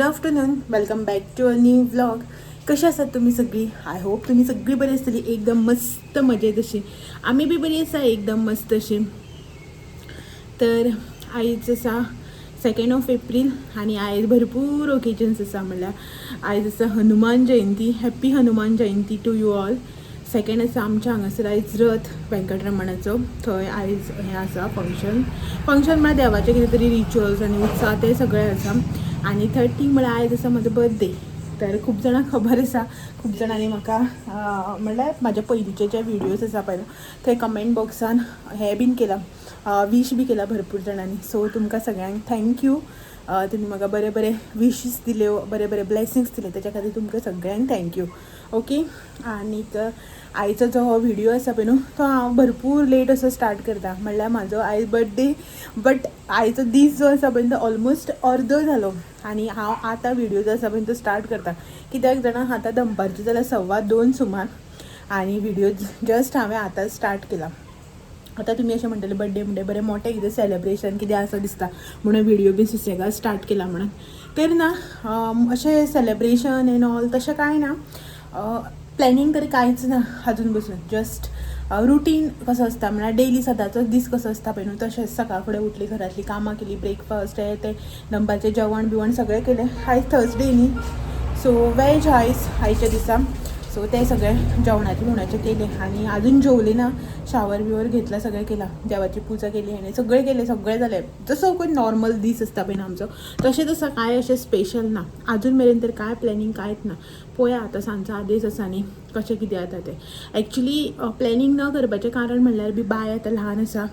Afternoon, welcome back to a new vlog. कशा आसात तुम्ही सगळी? आय होप तुम्ही सगळी बरी आसतली, एकदम मस्त मजेत अशी. आम्ही बी बरी आसा एकदम मस्त अशी. तर आयज आसा 2 एप्रील आणि आयज भरपूर ओकेजन्स आसा. म्हणल्यार आयज आसा Hanuman Jayanti. Happy Hanuman Jayanti to you all. 2 आसा आमच्या हांगासर आयज रथ वेंकटरमणाचो. थंय आयज हें आसा फंक्शन म्हळ्यार देवाचे कितें तरी रिच्युअल्स आनी उत्सव ते सगळे आसा. आणि 30 म्हळ्यार आयज आसा म्हजो बर्थडे. तर खूब जाणांक खबर आसा, खूब जाणांनी म्हाका म्हणल्यार म्हाज्या पयलींचे जे व्हिडियोज आसा पळय थंय कमेंट बॉक्सान हे बीन केला, वीश बी केला भरपूर जाणांनी. सो तुमकां सगळ्यांक थँक्यू. तुमी म्हाका बरे बरे विशीस दिल्यो, बरे बरे ब्लेसिंग्स दिले, त्याच्या खातीर तुमकां सगळ्यांक थँक्यू. ओके. आनीक आयचो जो हो व्हिडियो आसा पळय न्हू तो हांव भरपूर लेट असो स्टार्ट करता. म्हणल्यार म्हाजो आयज बर्थडे, बट आयचो दीस जो आसा पळय तो ऑलमोस्ट अर्दो जालो आनी हांव आतां व्हिडियो जो आसा पळय तो स्टार्ट करता. कित्याक जाणां आतां दनपारची जाल्यार 2:15 सुमार आनी व्हिडियो जस्ट हांवें आतां स्टार्ट केला. आतां तुमी अशें म्हणटले बर्थडे म्हणजे बरें मोठें कितें सेलेब्रेशन कितें आसा दिसता म्हणून व्हिडियो बी सुसेगाद स्टार्ट केला म्हणून. तर ना, अशें सेलेब्रेशन एन ऑल तशें कांय ना. प्लॅनिंग तरी कांयच ना अजून बसून. जस्ट रुटीन कसो आसता म्हणल्यार डेली सदांचोच दीस कसो आसता पळय न्हू तशेंच. सकाळ फुडें उठली, घरातली कामां केली, ब्रेकफास्ट हे ते दनपारचें जेवण बिवण सगळें केलें. आयज थर्सडे न्ही, सो वेज आयच्या दिसा. सो ते सगळें जेवणाचें केलें आनी आजून जेवलें ना. शावर बिवर घेतला, सगळें केलां, देवाची पुजा केली आनी सगळें केलें, सगळें जालें. जसो कोण नॉर्मल दीस आसता पळय आमचो तशेंच आसा, कांय अशें स्पेशल ना आजून मेरेन. तर कांय प्लॅनिंग कांयच ना. पळोवया आतां सांजचो आदेश आसा न्ही कशें कितें जाता तें. एक्चुली प्लॅनिंग न करपाचें कारण म्हणल्यार बी बाय आतां ल्हान आसा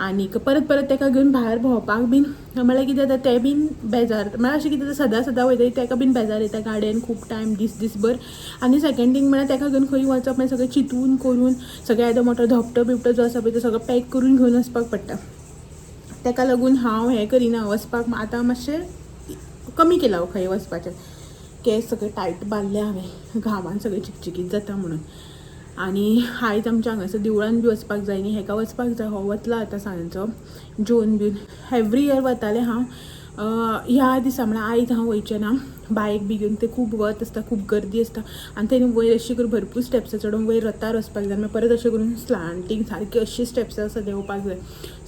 आनीक परत परत ताका घेवन भायर भोंवपाक बीन म्हणल्यार कितें जाता तें बीन बेजार. म्हळ्यार अशें कितें सदां वयता ताका बीन बेजार येता गाडयेन खूब टायम दीसभर. आनी सेकंड थींग म्हळ्यार ताका घेवन खंय वचप मागीर सगळें चिंतून करून सगळें येदो मोठो धोपटो बिपटो जो आसा पळय तो सगळो पॅक करून घेवन वचपाक पडटा. ताका लागून हांव हें करिना वचपाक. आतां मातशें कमी केलां खंय वचपाचें. केस सगळे टायट बांदले हांवें, घामान सगळें चिकचिकीत जाता म्हणून. आनी आयज आमच्या हांगासर देवळान बी वचपाक जाय न्ही, हेका वचपाक जाय. हो वतलो आतां सांजचो जेवन बीन. एवरी इयर वतालें हांव. ह्या दिसा म्हळ्यार आयज हांव वयचें ना. बायक बी घेवन ते खूब वत आसता, खूब गर्दी आसता आनी थंय वयर अशी करून भरपूर स्टेप्स चडोवन वयर रथार वचपाक जाय. मागीर परत अशें करून स्लांटींग सारकी अशी स्टेप्स आसा देंवपाक जाय.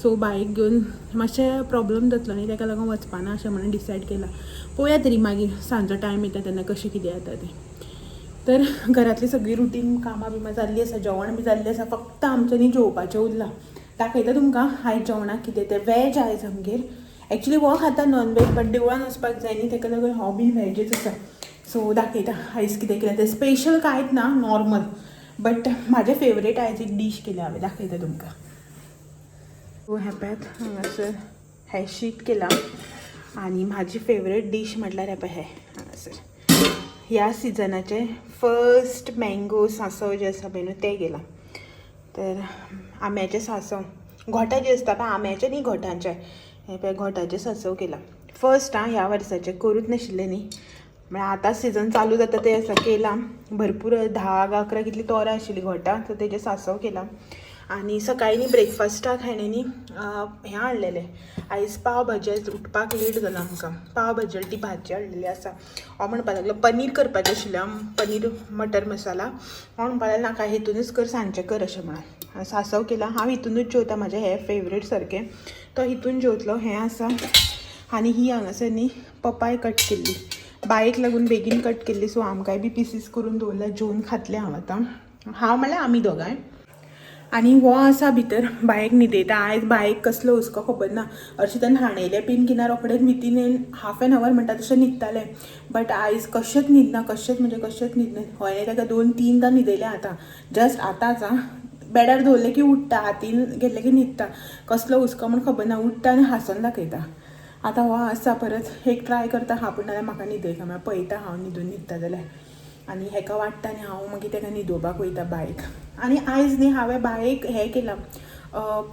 सो बायक घेवन मातशें प्रॉब्लम जातलो न्ही, ताका लागून वचपाना अशें म्हणून डिसायड केलां. पळोवया तरी मागीर सांजचो टायम येता तेन्ना कशें कितें जाता तें. तर घरातली सगळी रुटीन कामां बिमां जाल्ली आसा, जेवण बी जाल्लें आसा. फक्त आमचें न्ही जेवपाचें उरलां. दाखयता तुमकां आयज जेवणाक कितें तें. वॅज आयज आमगेर. एक्चुली हो खाता नॉन वेज, बट देवळान वचपाक जाय न्ही ताका लागून हो बी वॅजच आसा. सो दाखयता आयज कितें केलें तें. स्पेशल कांयच ना, नॉर्मल. बट म्हाजें फेवरेट आयज एक डीश केल्या हांवें, दाखयता तुमकां. सो हेपळ्यात हांगासर हे शीत केलां आनी म्हाजी फेवरेट डीश म्हटल्यार हे पळय हे हांगासर ह्या सिजनाचे फर्स्ट मँगो सांसव जे आसा पळय न्हू तें केलां. तर आंब्याचें सांसव, घोटां जीं आसता पळय, आंब्याचें न्ही घोटांचें. हे पळय घोटांचें सांसव केलां. फर्स्ट ह्या वर्साचें, करूच नाशिल्लें न्ही. म्हळ्यार आतां सिजन चालू जाता तें आसा केलां. भरपूर 10-11 कितलीं तोरां आशिल्लीं घोटां, सो तेजें सांसव केलां. आनी सकाळीं न्ही ब्रेकफास्टाक हांवें न्ही हें हाडलेलें आयज पाव भाजी. आयज उठपाक लेट जालो आमकां. पाव भाजी ती भाजी हाडलेली आसा. हांव म्हणपाक लागलो पनीर करपाचें आशिल्लें, पनीर मटर मसाला. हांव म्हणपाक लागलें नाका हितूनच कर, सांजचें कर अशें म्हणून. सांसव केलां. हांव हितूनच जेवता, म्हाजें हें फेवरेट सारकें. तो हितून जेवतलो. हें आसा आनी ही हांगासर न्ही पपाय कट केल्ली, बायक लागून बेगीन कट केल्ली. सो आमकांय बी पिसीस करून दवरल्या, जेवन खातलें हांव आतां. हांव म्हळ्यार आमी दोगांय. आनी हो आसा भितर बायक न्हिदयता. आयज बायक कसलो हुस्को खबर ना. हरशीं तेन्ना हाणयलें बीन की ना रोखडेंच विथीन हाफ एन अवर म्हणटा तशें न्हिदतालें. बट आयज कशेंच न्हिदना, कशेंच म्हणजे कशेंच न्हिदना. हांवें ताका 2-3दां न्हिदयलें आतां. जस्ट आतांच बेडार दवरलें की उठता, हातीन घेतलें की न्हिदता. कसलो हुस्को म्हण खबर ना, उठता आनी हांसून दाखयता. आतां हो आसा परत एक ट्राय करता हांव, पूण नाल्यार म्हाका न्हिदयता म्हळ्यार पळयता हांव न्हिदून न्हिदता जाल्यार. आनी हेका वाडटा आनी हांव मागीर ताका न्हिदोवपाक वयता बायक. आनी आयज न्ही हांवें बायक हें केलां,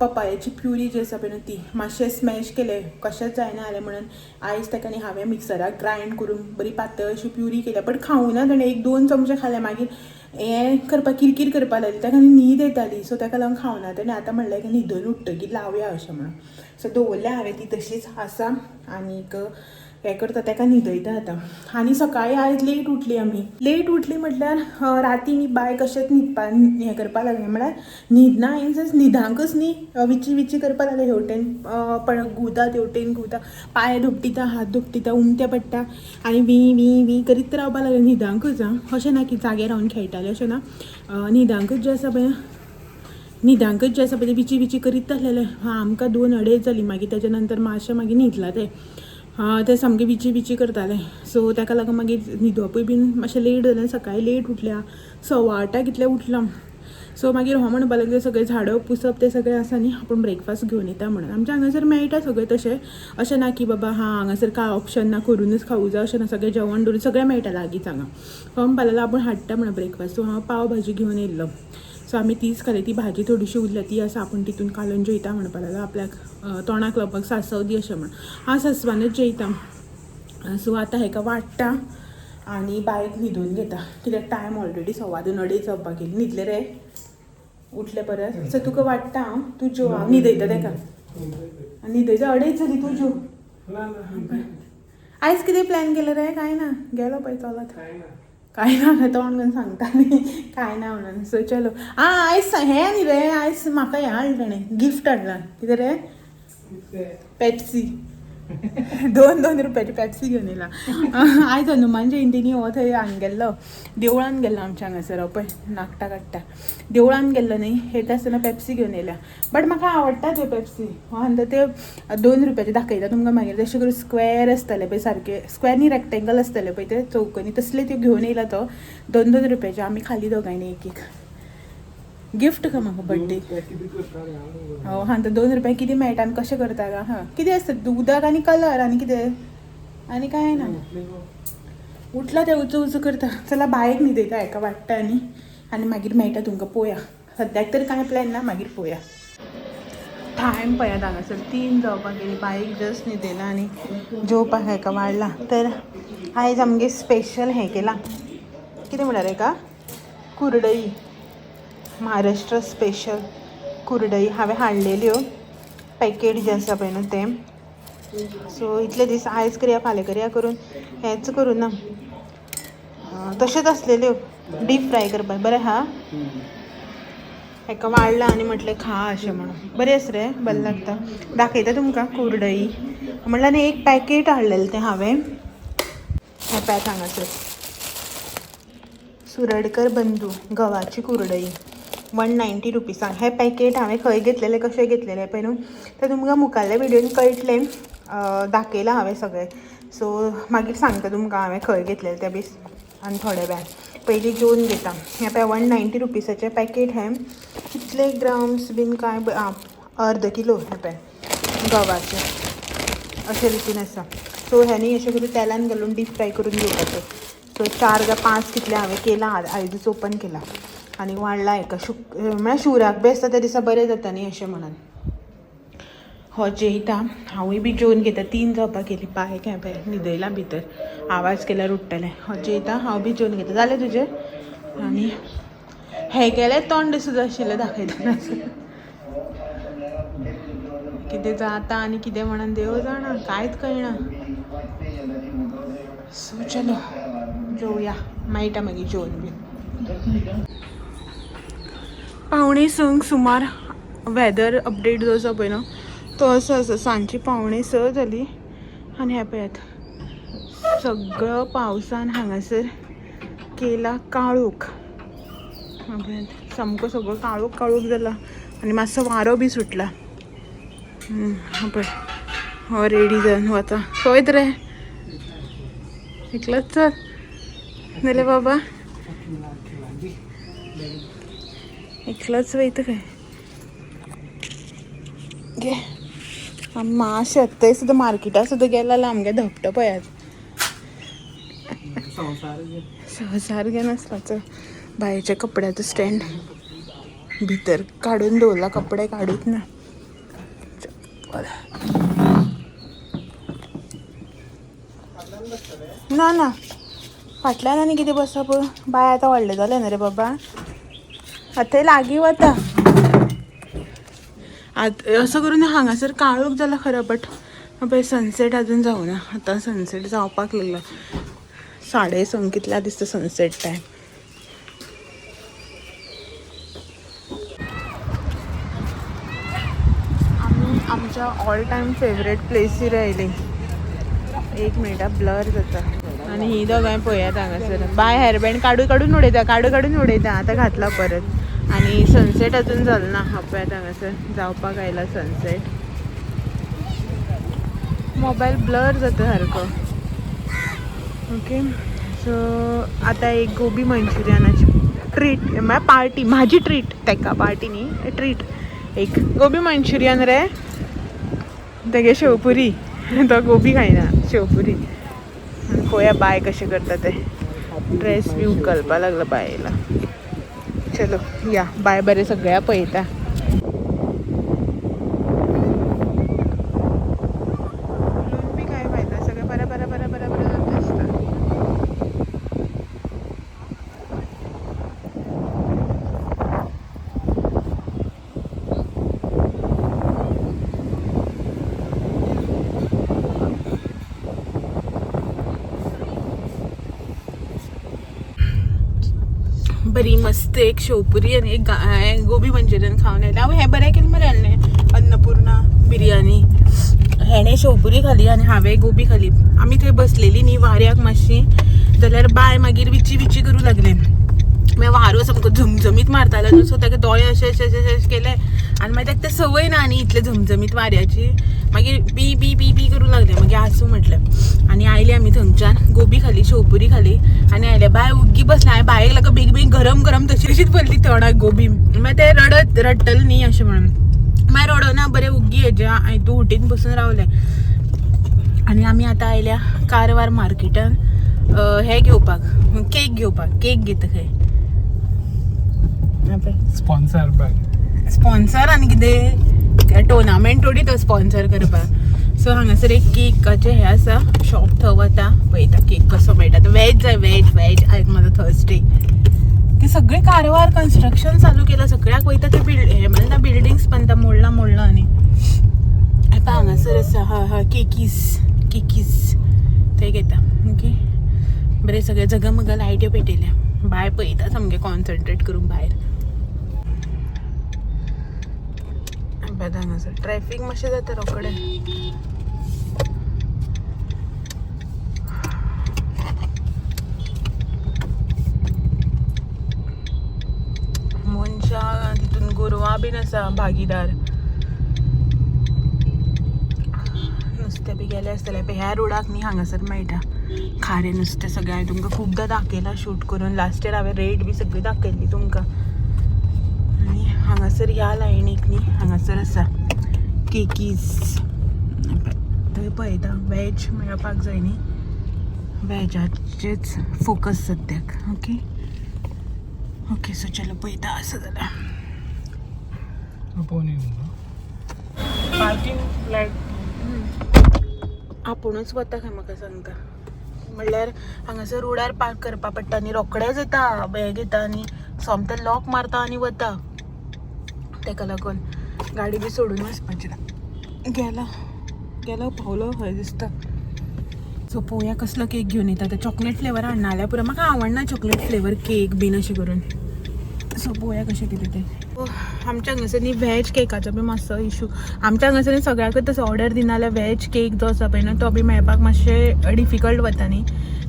पपायाची प्युरी जी आसा पळय न्हू ती मातशें स्मॅश केलें. कशेंच जायना जालें म्हणून आयज ताका न्ही हांवें मिक्सराक ग्रायंड करून बरी पातळ अशी प्युरी केल्या. बट खावूना ताणें, 1-2 चमचे खालें. मागीर हें करपाक किरकीर करपाक लागली, ताका न्हीद येताली. सो ताका लागून खावना ताणें. आतां म्हणलें न्हिदून उठ्ठगीर लावया अशें म्हणून. सो दवरल्या हांवें ती तशीच आसा. आनीक हे करता ताका न्हिदयता आतां. आनी सकाळीं आयज लेट उठली आमी. लेट उठली म्हटल्यार राती न्ही बाय कशेंच हें करपा लागलें म्हळ्यार न्हिदना इन सेन्स न्हिदांकच न्ही विची विची करपा लागलें. हेवटेन घुंवता तेवटेन घुंवता, पांय दुपटिता, हात दुपटिता, उमतें पडटा आनी वी करीत रावपा लागलें न्हिदांकच. अशें ना की जाग्यार रावन खेळटालें अशें ना, न्हिदांकच जें आसा पळय विची विची करीत आसलेलें. आमकां 2-2:30 जालीं. मागीर तेच्या नंतर मातशें मागीर न्हिदलां तें सामकें विची विची करतालें. सो ताका लागून मागीर न्हिदपूय बीन मातशें लेट जालें. सकाळीं लेट उठल्या, 8:15 कितले उठलां. सो मागीर हो म्हणपा लागलें सगळें झाडप पुसप तें सगळें आसा न्ही, आपूण ब्रेकफास्ट घेवन येता म्हणून. आमच्या हांगासर मेळटा सगळें तशें. अशें ना की बाबा हांगासर कांय ऑप्शन ना, करूनच खावूं जाय अशें ना. सगळें जेवण धरून सगळें मेळटा लागींच हांगा. हो म्हणपा लागलो आपूण हाडटा म्हणून ब्रेकफास्ट. सो हांव पाव भाजी घेवन येयल्लो. सो आमी तीच खाली. ती भाजी थोडीशी उरल्या ती आसा, आपूण तितून कालोवन जेयता म्हणपा लागलो. आपल्याक तोंडाक लावपाक सांसव दी अशें म्हण. हांव सांसवानूच जेयता. सो आतां हेका वाडटा आनी बायक न्हिदोवन घेता. कित्याक टायम ऑलरेडी 2:15 जावपाक गेली. न्हिदले रे? उठले परत? सो तुका वाडटा हांव, तूं जेव, हांव न्हिदयता ताका. न्हिदयता 2:30 जाली, तूं जेव. आयज कितें प्लॅन केलें रे? कांय ना, गेलो पळय चलत. कांय ना तोंड घेवन सांगता न्ही, कांय ना म्हणून. सो चलो. आयज हें न्ही रे, आयज म्हाका हें हाडलें ताणें, गिफ्ट हाडलां. कितें रे? पेप्सी. 2 रुपयाची पेप्सी घेवन येयला. आयज हनुमान जयंती न्ही, हो थंय हांगा गेल्लो, देवळान गेल्लो आमच्या हांगासर. पळय नाकटां काडटा देवळान गेल्लो न्ही, येता आसतना पेप्सी घेवन येयल्या. बट म्हाका आवडटा त्यो पेप्सी. आनी ते 2 रुपयाचे दाखयता तुमकां मागीर. तशें करून स्क्वेअर आसतले पळय, सारके स्क्वेअर न्ही रॅक्टेंगल आसतले पळय ते चौकनी, तसले त्यो घेवन येयला तो. 2 रुपयाचे. आमी खाली दोगांयनी एक गिफ्ट का म्हाका बर्थडे. हो हां, तर 2 रुपया कितें मेळटा आनी कशें करता काय? हां, कितें आसता उदक आनी कलर आनी कितें आनी कांय ना. उठला ते उच करता. चला बायक न्हिदयता, हेका वाडटा आनी मागीर मेळटा तुमकां. पळोवया, सद्याक तर कांय प्लॅन ना, मागीर पळोवया. टायम पळयात हांगासर 3 जावपाक गेली. बायक जस्ट न्हिदयला आनी जेवपाक हेका वाडला. तर आयज आमगे स्पेशल हें केलां. कितें म्हळ्यार हेका? कुरडई. महाराष्ट्र स्पेशल कुरडई हांवें हाडलेल्यो. पॅकेट जें आसा पळय न्हू तें. सो इतले दीस आयज करया फाल्यां करया करून हेंच करूं ना, तशेंच आसलेल्यो डीप फ्राय करपाक. बरें हा, हेका वाडला आनी म्हटलें खा अशें म्हणून. बरें आसा रे, बरें लागता. दाखयता तुमकां कुरडई म्हणल्यार आनी एक पॅकेट हाडलेलें तें हांवें. हें पॅक हांगासर सुरडकर बंधू गव्हाची कुरडई 190 रुपीसांक. हें पॅकेट हांवें खंय घेतलेलें, कशें घेतलेलें पळय न्हू, तें तुमकां मुखाल्ल्या विडियोन कळटलें. दाखयलां हांवें सगळें. सो मागीर सांगता तुमकां हांवें खंय घेतलेलें तें बी आनी थोड्या वेळान. पयलीं जेवन घेता. हें पळय 190 रुपीसाचें पॅकेट. हें कितले ग्राम्स बीन कांय, 1/2 किलो हें पळय गव्हाचें अशे रितीन आसा. सो हेनी अशें करून तेलान घालून डीप फ्राय करून घेवपाचें. सो 4 काय 5 कितले हांवें केलां, आयजूच ओपन केलां आनी वाडला हेका. म्हळ्यार शिवराक बी आसता त्या दिसा बरें जाता न्ही अशें म्हणून. हो जेयता, हांवूय बी जेवन घेता. 3 जावपाक गेली. बायक हें पळय न्हिदयलां भितर, आवाज केल्यार उठटलें. हो जेयता, हांव बी जेवन घेता. जालें तुजें? आनी हें केलें तोंड सुद्दां आशिल्लें दाखयतना कितें जाता आनी कितें म्हणून देव जाणा, कांयच कळना. सो चलो जेवया, मेळटा मागीर जेवन बी. 5:45 सुमार वेदर अपडेट जो आसा पळय न्हू तो असो आसा. सांजची 5:45 जाली आनी हें पळयात सगळो पावसान हांगासर केला काळोख. सामको सगळो काळोख काळोख जाला आनी मातसो वारो बी सुटला. पळय हो रेडी जावन वता. पळयत रे, एकलोच चल नाल्यार बाबा एकलोच वयता खंय गे. मातशें थंय सुद्दां मार्केटां सुद्दां गेला जाल्यार आमगे धपटो पळयात. संवसार घेवन आसपाचो. बायेच्या कपड्याचो स्टँड भितर काडून दवरला, कपडे काडूच ना. ना ना फाटल्यान आनी कितें बसप. बाय आतां व्हडलें जालें न्ही रे बाबा, आतां लागीं वता. असो करून हांगासर काळोख जाला खरो, बट पळय सनसेट अजून जाऊ ना. आता सनसेट जावपाक लागला. 6:30 कितल्या दिसता सनसेट टायम. आम्ही आमच्या ऑल टायम फेवरेट प्लेसीर आयली. 1 मिनिटा ब्लर जाता. आणि ही दोगांय पळयात हांगासर बाय हेअरबँड काडून उडयता. आतां घातला परत. आणि सनसेट अजून जालो ना. पळयात हांगासर जावपाक आयला सनसेट. मोबाईल ब्लर जाता सारको. ओके सो आतां एक गोबी मंचुरियनाची ट्रीट म्हळ्यार पार्टी. म्हाजी ट्रीट तेका पार्टी न्ही ट्रीट. एक गोबी मंचुरियन रे तेगे शेवपुरी. तो गोबी खायना शेवपुरी. आनी पळोवया बाय कशें करता ते. ड्रेस बी घालपा लागला बायला. चलो या बाय बरें सगळ्या पळयता. बरी मस्त एक शेवपुरी आणि एक गोबी मंचुरियन खाऊन येयलें. हांव हें बरें केलें मरे हाडलें अन्नपूर्णा बिर्याणी. हेणें शेवपुरी खाली आनी हांवें गोबी खाली. आमी थंय बसलेलीं न्ही वाऱ्याक मातशी. जाल्यार बाय मागीर विची करूं लागलें. मागीर वारो सामको झमझमीत मारतालो न्हू. सो ताका दोळे अशें केले. आनी मागीर ताका तें संवय ना न्ही इतले झमझमीत वाऱ्याची. मागीर बी बी बी बी करूं लागलें. मागीर आसूं म्हटलें. आनी आयले आमी थंयच्यान गोबी खाली शेवपुरी खाली आनी आयले. बाय उग्गी बसलें. हांवें बायेक लागून बेगीन गरम तशीच भरली तोंडाक गोबी. मागीर ते रडटलें न्ही अशें म्हणून. मागीर रडोना बरें उग्गी हेज्या हितू हुटीन बसून रावलें. आनी आमी आतां आयल्या कारवार मार्केटान हे घेवपाक केक घेवपाक. केक घेता खंय स्पॉन्सर आनी कितें टोर्नामेंट थोडी तो स्पॉन्सर करपाक. सो हांगासर एक केकाचें हें आसा शॉप. थंय वता पळयता केक कसो मेळटा. वेज जाय वेज आयज म्हाजो थर्सडे. ते सगळे कारवार कन्स्ट्रक्शन चालू केलां. सगळ्याक वयता ते हे म्हणटा बिल्डिंग्स बांदता मोडला आनी आतां हांगासर आसा. हा केकीस ते घेता. ओके बरें सगळे जगमग लायट्यो पेटयल्या. भायर पळयता सामकें कॉन्सन्ट्रेट करून भायर. हांगासर ट्रॅफिक मातशें जाता रोखडें. मनशां तितून गोरवां बीन आसा भागीदार. नुस्तें बी गेलें आसतलें. ह्या रोडाक न्ही हांगासर मेळटा खारें नुस्तें सगळें. हांवें तुमकां खुबदां दाखयलां शूट करून. लास्ट इयर हांवें रेट बी सगळी दाखयल्ली तुमकां. आनी हांगासर ह्या लायनीक न्ही हांगासर आसा केकीस. थंय पळयता वेज मेळपाक जाय न्ही. वेजाचेच फोकस सद्याक. ओके सो चलो पळयता आसा जाल्यार. पार्किंग आपुणूच वता खंय म्हाका सांगता. म्हणल्यार हांगासर रोडार पार्क करपा पडटा आनी रोखडेंच येता बॅग येता आनी सोमतें लॉक मारता आनी वता. तेका लागून गाडी बी सोडून वचपाची ना. गेलो पावलो खंय दिसता. सो पळोवया कसलो केक घेवन येता. ते चॉकलेट फ्लेवर हाडना जाल्यार पुरो. म्हाका आवडना चॉकलेट फ्लेवर केक बीन अशें करून. सो पळोवया कशें कितें तें. आमच्या हांगासर न्ही वेज केकाचो बी मातसो इशू. आमच्या हांगासर सगळ्याकच तसो ऑर्डर दिना जाल्यार वेज केक जो आसा पळय न्हू तो बी मेळपाक मातशें डिफिकल्ट वता न्ही.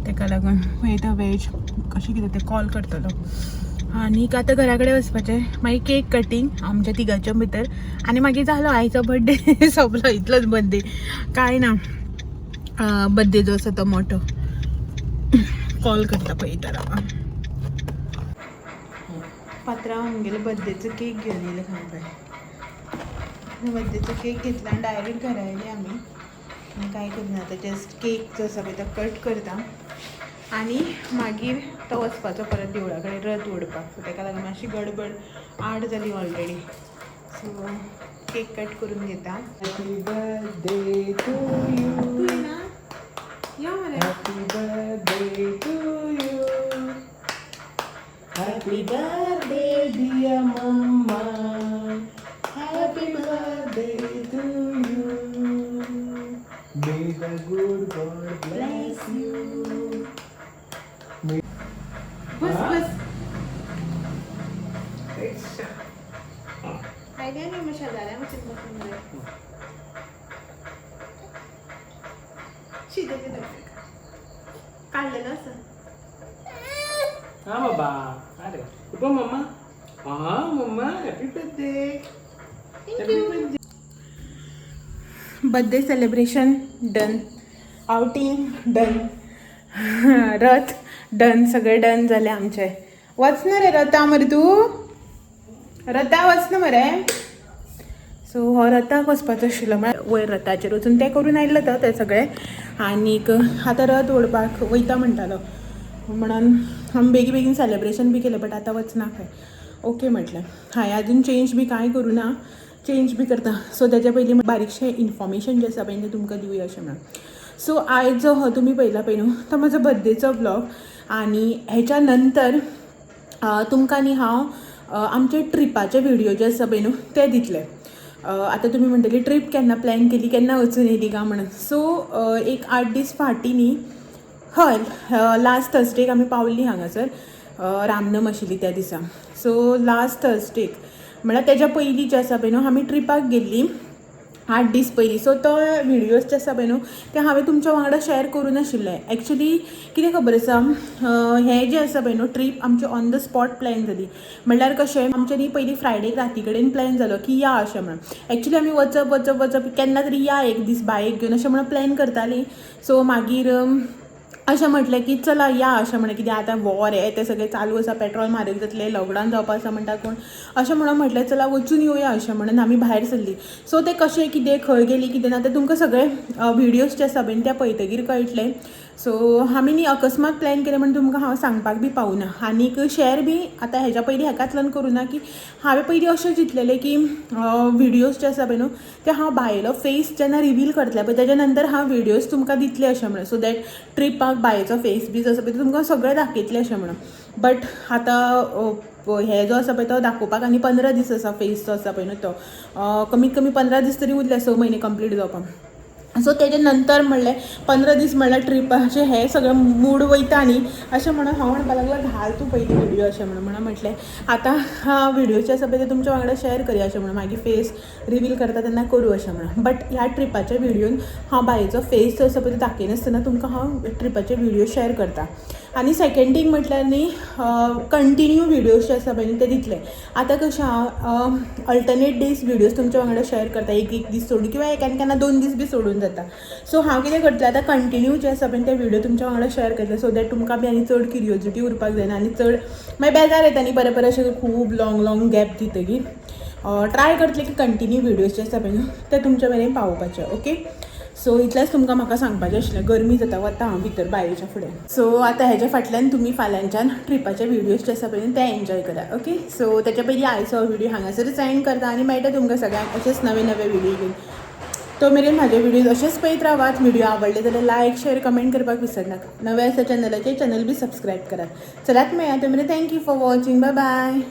तेका लागून पळयता वेज कशें कितें तें कॉल करतलो. आनीक आतां घरा कडेन वचपाचें. मागीर केक कटींग आमच्या तिगांच्या भितर. आनी मागीर जालो आयचो बर्थडे सोंपलो. इतलोच बर्थडे कांय ना. बर्थडे जो आसा तो मोठो कॉल करता पळयता राव. पात्रांव आमगेले बर्थडेचो केक घेवन येयले खंय. बर्थडेचो केक घेतला आनी डायरेक्ट घरा येयले आमी. आनी कांय करना आतां जस्ट केक जो आसा पळय तो कट करता आनी मागीर तो वचपाचो परत देवळा कडेन रथ ओडपाक. सो तेका लागून मातशी गडबड 8 जाली ऑलरेडी. सो केक कट करून घेता. Happy birthday to you. या मरे. Happy birthday to you. Happy birthday dear mumma. Happy birthday to you. good God bless you. बस हा? बस अच्छा. काय काय नाही मग शेजाऱ्या मशीन बसून शिजायचे काढलेलं असं हा बाबा. अरे उठो मम्मा. हा mamma happy birthday. Birthday celebration done, outing done, रथ डन, सगळे डन झाले आमचे. वचना रे रथा मरे तू, रथा वचना मरे. सो हो रथाक वचपाचो आशिल्लो, म्हळ्यार वयर रथाचेर वचून तें करून आयिल्लो तो ते सगळें. आनीक आतां रथ ओडपाक वयता म्हणटालो, म्हणून आमी बेगीन बेगीन सेलिब्रेशन बी केलें. बट आतां वचना खंय. ओके म्हटलें. हांवें आजून चेंज बी कांय करूं ना, चेंज बी करता. सो तेच्या पयलीं बारीकशें इन्फॉर्मेशन जें आसा पळय तें तुमकां दिवया अशें म्हणून. सो आयज जो हो तुमी पळयला पळय न्हू, तो म्हजो बर्थडेचो ब्लॉग. आनी हेच्या नंतर तुमकां न्ही हांव आमचे ट्रिपाचे व्हिडिओ जे आसा पळय न्हू ते दितले. आतां तुमी म्हणटली ट्रीप केन्ना प्लॅन केली, केन्ना वचून येयली काय म्हणून. सो एक 8 दीस फाटीं न्ही, हय लास्ट थर्सडेक आमी पावल्लीं हांगासर. रामनम आशिल्ली त्या दिसा. सो लास्ट थर्सडेक म्हळ्यार तेच्या पयलीं जें आसा पळय न्हू आमी ट्रिपाक गेल्लीं 8 दीस पयलीं. सो तो व्हिडियोज जे आसा पळय न्हू ते हांवें तुमच्या वांगडा शेअर करूं नाशिल्ले. एक्चुली कितें खबर आसा, हें जें आसा पळय न्हू ट्रीप आमची ऑन द स्पॉट प्लॅन जाली. म्हणल्यार कशें, आमचें न्ही पयलीं फ्रायडे राती कडेन प्लॅन जालो की या अशें म्हणून. एक्चुली आमी वचप वचप वचप केन्ना तरी या एक दीस बायक घेवन अशें म्हणून प्लॅन करतालीं. सो मागीर अशें म्हटलें की चला या अशें म्हणून, कित्याक आतां वॉर हें तें सगळें चालू आसा, पेट्रोल म्हारग जातलें, लॉकडावन जावपा आसा म्हणटा कोण, अशें म्हणून म्हटलें चला वचून येवया अशें म्हणून आमी भायर सरलीं. सो तें कशें कितें खंय गेलीं कितें ना तें तुमकां सगळे व्हिडियोज जे आसा पळय ते पळयतकीर कळटलें. सो आमी न्ही अकस्मात प्लॅन केलें म्हणून तुमकां हांव सांगपाक बी पावना. आनीक शेअर बी आतां हेच्या पयलीं हेकातल्यान करूं ना, की हांवें पयलीं अशें चिंतलेलें की व्हिडियोज जे आसा पळय न्हू ते हांव बायलो फेस जेन्ना रिवील करतलें पळय तेच्या नंतर हांव व्हिडियोज तुमकां दितलें अशें म्हणून. सो दॅट ट्रिपाक बायेचो फेस बी आसा पळय तो तुमकां सगळें दाखयतलें अशें म्हणून. बट आतां हे जो आसा पळय तो दाखोवपाक आनी 15 दीस आसा फेस जो आसा पळय न्हू तो. कमीत कमी 15 दीस तरी उरले, 6 म्हयने कंप्लीट जावपाक. सो तेजे नंतर म्हणलें 15 दीस म्हणल्यार ट्रिपाचें हें सगळें मूड वयता न्ही अशें म्हणून हांव म्हणपाक लागलो घाल तूं पयलीं व्हिडियो अशें म्हणून म्हटलें आतां व्हिडियोचे आसा पळय ते तुमच्या वांगडा शेअर करया अशें म्हणून, मागीर फेस रिवील करता तेन्ना करूं अशें म्हणून. बट ह्या ट्रिपाच्या व्हिडियोन हांव बायेचो फेस जो आसा पळय तो दाखयनासतना तुमकां हांव ट्रिपाचे व्हिडियो शेअर करता. आनी सेकंड थींग म्हटल्यार न्ही कंटिन्यू व्हिडियोज जे आसा पळय न्ही ते दितले. आतां कशें हांव अल्टरनेट डेज व्हिडियोज तुमच्या वांगडा शेअर करता, एक दीस सोडून किंवा केन्ना 2 दीस बी सोडून जाता. सो हांव कितें करतलें आतां कंटिन्यू जे आसा पळय ते व्हिडियो तुमच्या वांगडा शेअर करतलें. सो दॅट तुमकां बी आनी चड क्युरियोसिटी उरपाक जायना आनी चड मागीर बेजार येता न्ही बरें अशें खूब लाँग गॅप दितकीर. ट्राय करतलें की कंटिन्यू व्हिडियोज जे आसा पळय न्हू ते तुमच्या मेरेन पावोवपाचे. ओके. सो इतलेंच तुमकां म्हाका सांगपाचें आशिल्लें. गरमी जाता वता हांव भितर बायेच्या फुडें. सो आतां हेच्या फाटल्यान तुमी फाल्यांच्यान ट्रिपाचे व्हिडियोज जे आसा पळय ते एन्जॉय करा. ओके. सो तेच्या पयलीं आयचो व्हिडियो हांगासरच एंड करता आनी मेळटा तुमकां सगळ्यांक अशेंच नवे नवे व्हिडियो घेवन. तो मेरेन म्हाजे व्हिडियोज अशेंच पळयत रावात. व्हिडियो आवडले जाल्यार लायक शेअर कमेंट करपाक विसरनाका. नवे आसा चॅनलाचेर चॅनल बी सबस्क्रायब करात. चलात मेळया तो मेरेन. Thank you for watching. Bye bye.